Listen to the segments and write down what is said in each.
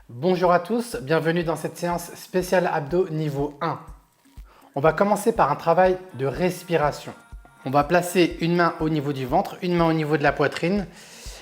Bonjour à tous, bienvenue dans cette séance spéciale abdos niveau 1. On va commencer par un travail de respiration. On va placer une main au niveau du ventre, une main au niveau de la poitrine.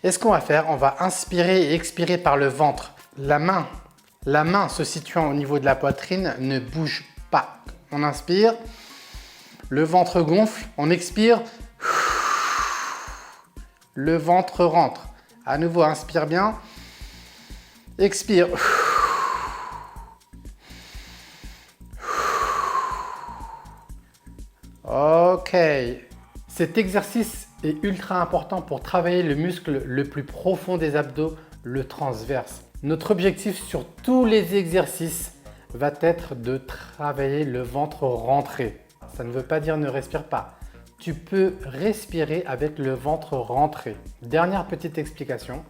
Et ce qu'on va faire, on va inspirer et expirer par le ventre. La main se situant au niveau de la poitrine ne bouge pas. On inspire, le ventre gonfle, on expire, le ventre rentre. À nouveau, inspire bien. Expire. Ok. Cet exercice est ultra important pour travailler le muscle le plus profond des abdos, le transverse. Notre objectif sur tous les exercices va être de travailler le ventre rentré. Ça ne veut pas dire ne respire pas. Tu peux respirer avec le ventre rentré. Dernière petite explication.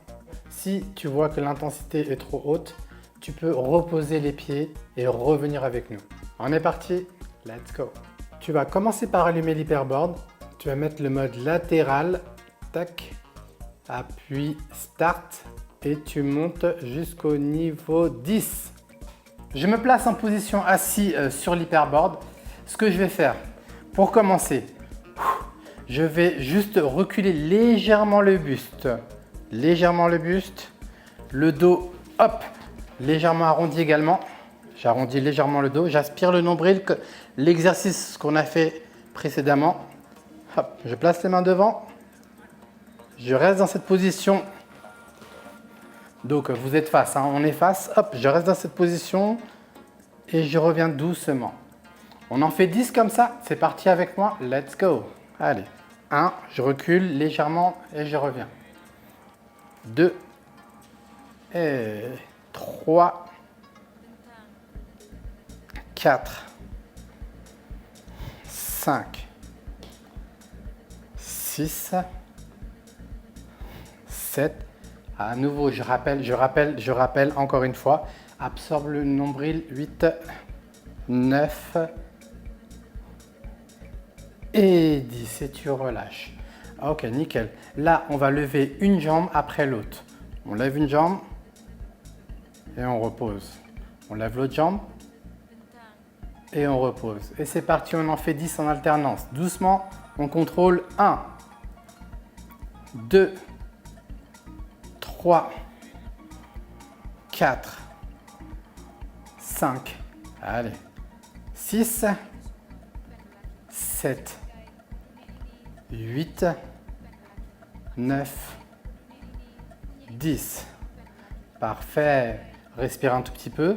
Si tu vois que l'intensité est trop haute, tu peux reposer les pieds et revenir avec nous. On est parti, let's go. Tu vas commencer par allumer l'hyperboard. Tu vas mettre le mode latéral, tac, appuie start et tu montes jusqu'au niveau 10. Je me place en position assis sur l'hyperboard. Ce que je vais faire, pour commencer, je vais juste reculer légèrement le buste. Le dos, hop, légèrement arrondi également. J'arrondis légèrement le dos, j'aspire le nombril, l'exercice qu'on a fait précédemment. Hop, je place les mains devant, je reste dans cette position. Donc vous êtes face, hein, on est face, hop, je reste dans cette position et je reviens doucement. On en fait 10 comme ça, c'est parti avec moi, let's go. Allez, 1, je recule légèrement et je reviens. 2 et 3, 4, 5, 6, 7. À nouveau, je rappelle encore une fois. Absorbe le nombril, 8, 9 et 10. Et tu relâches. Ok, nickel. Là, on va lever une jambe après l'autre. On lève une jambe et on repose. On lève l'autre jambe et on repose. Et c'est parti, on en fait 10 en alternance. Doucement, on contrôle 1, 2, 3, 4, 5, allez, 6, 7, 8, 9, 10. Parfait. Respire un tout petit peu.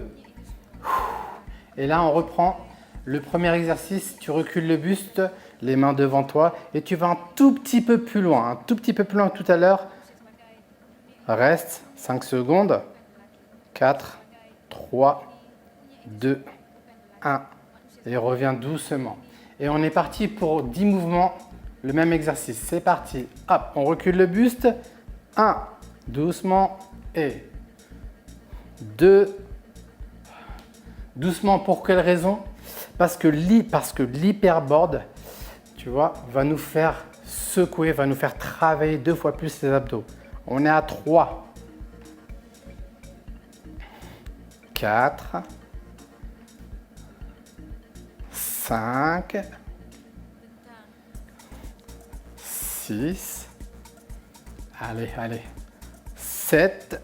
Et là, on reprend le premier exercice. Tu recules le buste, les mains devant toi et tu vas un tout petit peu plus loin. Un tout petit peu plus loin que tout à l'heure. Reste 5 secondes. 4, 3, 2, 1. Et reviens doucement. Et on est parti pour 10 mouvements. Le même exercice. C'est parti. Hop, on recule le buste. 1, doucement et 2. Doucement, pour quelle raison? Parce que l'hyperboard, tu vois, va nous faire secouer, va nous faire travailler 2 fois plus les abdos. On est à 3, 4, 5, 6, allez, 7,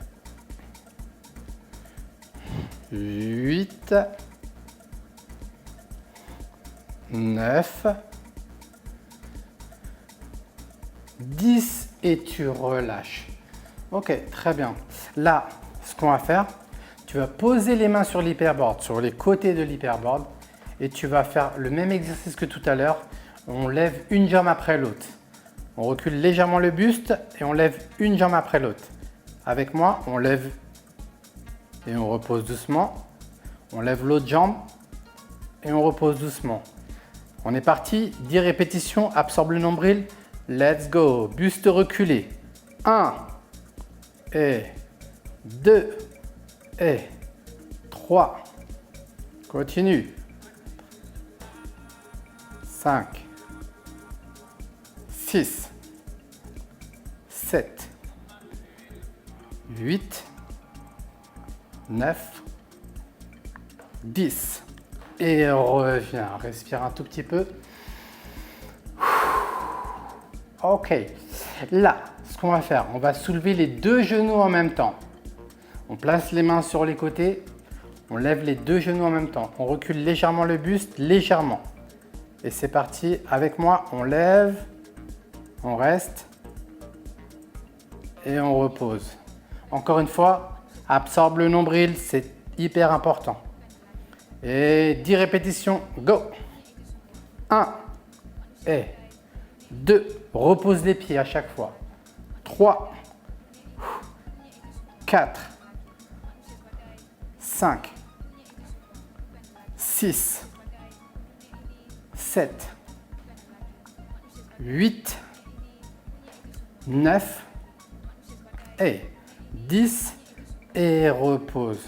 8, 9, 10 et tu relâches. Ok, très bien. Là, ce qu'on va faire, tu vas poser les mains sur l'hyperboard, sur les côtés de l'hyperboard et tu vas faire le même exercice que tout à l'heure. On lève une jambe après l'autre. On recule légèrement le buste et on lève une jambe après l'autre. Avec moi, on lève et on repose doucement. On lève l'autre jambe et on repose doucement. On est parti, 10 répétitions, absorbe le nombril. Let's go. Buste reculé. 1 et 2 et 3. Continue. 5, 6, 7, 8, 9, 10. Et reviens. Respire un tout petit peu. Ok. Là, ce qu'on va faire, on va soulever les deux genoux en même temps. On place les mains sur les côtés. On lève les deux genoux en même temps. On recule légèrement le buste, légèrement. Et c'est parti. Avec moi, on lève, on reste et on repose. Encore une fois, absorbe le nombril, c'est hyper important. Et 10 répétitions, go. 1 et 2, repose les pieds à chaque fois. 3, 4, 5, 6, 7, 8, 9 et 10 et repose.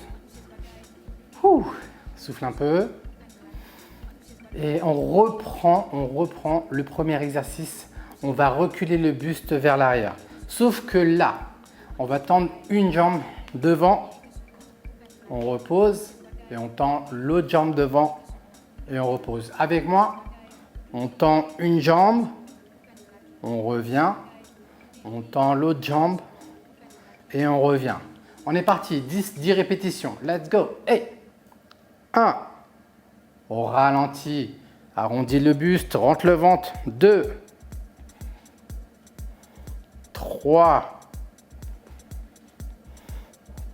Souffle un peu. Et on reprend le premier exercice. On va reculer le buste vers l'arrière. Sauf que là, on va tendre une jambe devant. On repose et on tend l'autre jambe devant et on repose. Avec moi, on tend une jambe, on revient, on tend l'autre jambe et on revient. On est parti, 10 répétitions. Let's go. Et 1, on ralentit, arrondit le buste, rentre le ventre. 2, 3,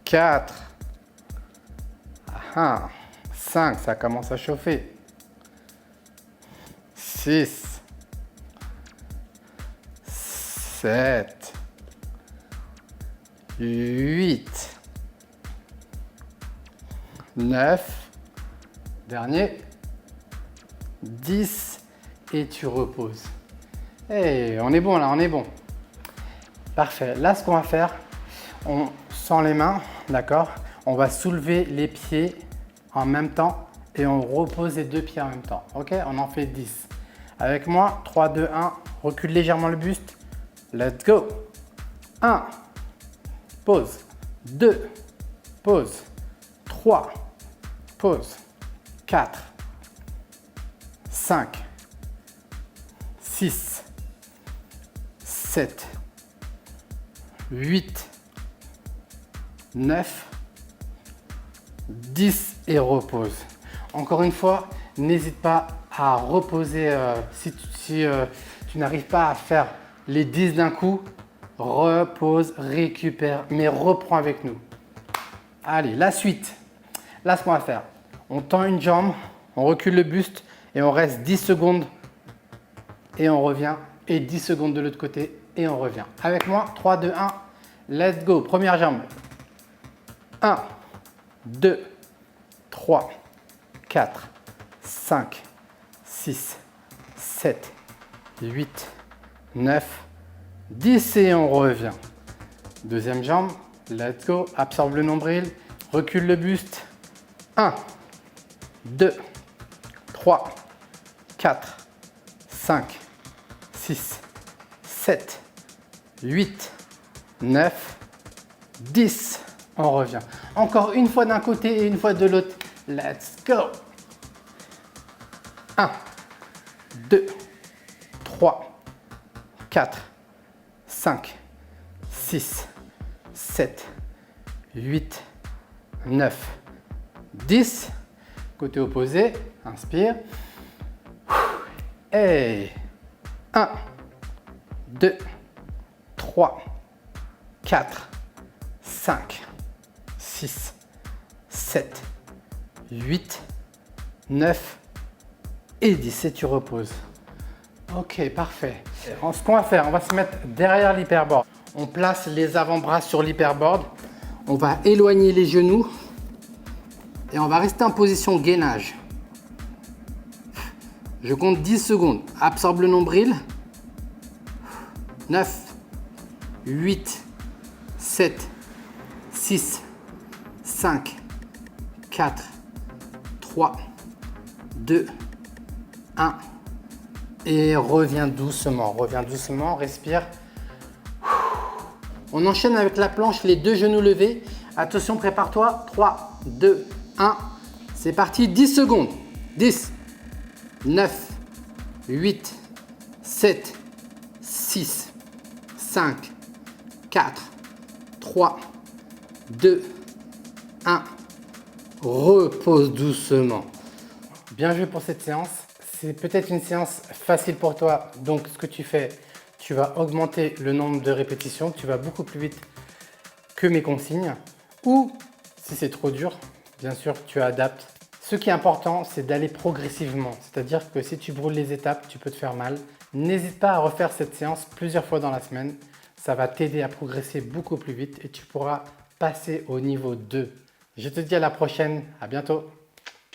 4, 5, ça commence à chauffer. 6, 7, 8, 9, dernier, 10 et tu reposes. Et on est bon là, on est bon. Parfait. Là, ce qu'on va faire, on sent les mains, d'accord? On va soulever les pieds en même temps et on repose les deux pieds en même temps. Ok? On en fait 10. Avec moi, 3, 2, 1, recule légèrement le buste. Let's go. 1, pause. 2, pause. 3, pause. 4, 5, 6, 7, 8, 9, 10 et repose. Encore une fois, n'hésite pas à reposer si tu n'arrives pas à faire les 10 d'un coup. Repose, récupère, mais reprends avec nous. Allez, la suite. Là, ce qu'on va faire, on tend une jambe, on recule le buste et on reste 10 secondes et on revient. Et 10 secondes de l'autre côté et on revient. Avec moi, 3, 2, 1, let's go. Première jambe. 1, 2, 3, 4, 5, 6, 7, 8, 9, 10 et on revient. Deuxième jambe, let's go. Absorbe le nombril, recule le buste. 1, 2, 3, 4, 5, 6, 7, 8, 9, 10. On revient. Encore une fois d'un côté et une fois de l'autre. Let's go. 1, 2, 3, 4, 5, 6, 7, 8, 9, 10. Côté opposé, inspire. Et 1, 2, 3, 4, 5, 6, 7, 8, 9 et 10. Et tu reposes. Ok, parfait. Ce qu'on va faire, on va se mettre derrière l'hyperboard. On place les avant-bras sur l'hyperboard. On va éloigner les genoux. Et on va rester en position gainage. Je compte 10 secondes. Absorbe le nombril. 9, 8, 7, 6, 5, 4, 3, 2, 1. Et reviens doucement, respire. On enchaîne avec la planche, les deux genoux levés. Attention, prépare-toi. 3, 2, 1. C'est parti, 10 secondes. 10, 9, 8, 7, 6, 5, 4, 3, 2, 1. Repose doucement. Bien joué pour cette séance. C'est peut-être une séance facile pour toi. Donc, ce que tu fais, tu vas augmenter le nombre de répétitions. Tu vas beaucoup plus vite que mes consignes. Ou, si c'est trop dur, bien sûr, tu adaptes. Ce qui est important, c'est d'aller progressivement. C'est-à-dire que si tu brûles les étapes, tu peux te faire mal. N'hésite pas à refaire cette séance plusieurs fois dans la semaine. Ça va t'aider à progresser beaucoup plus vite et tu pourras passer au niveau 2. Je te dis à la prochaine. À bientôt.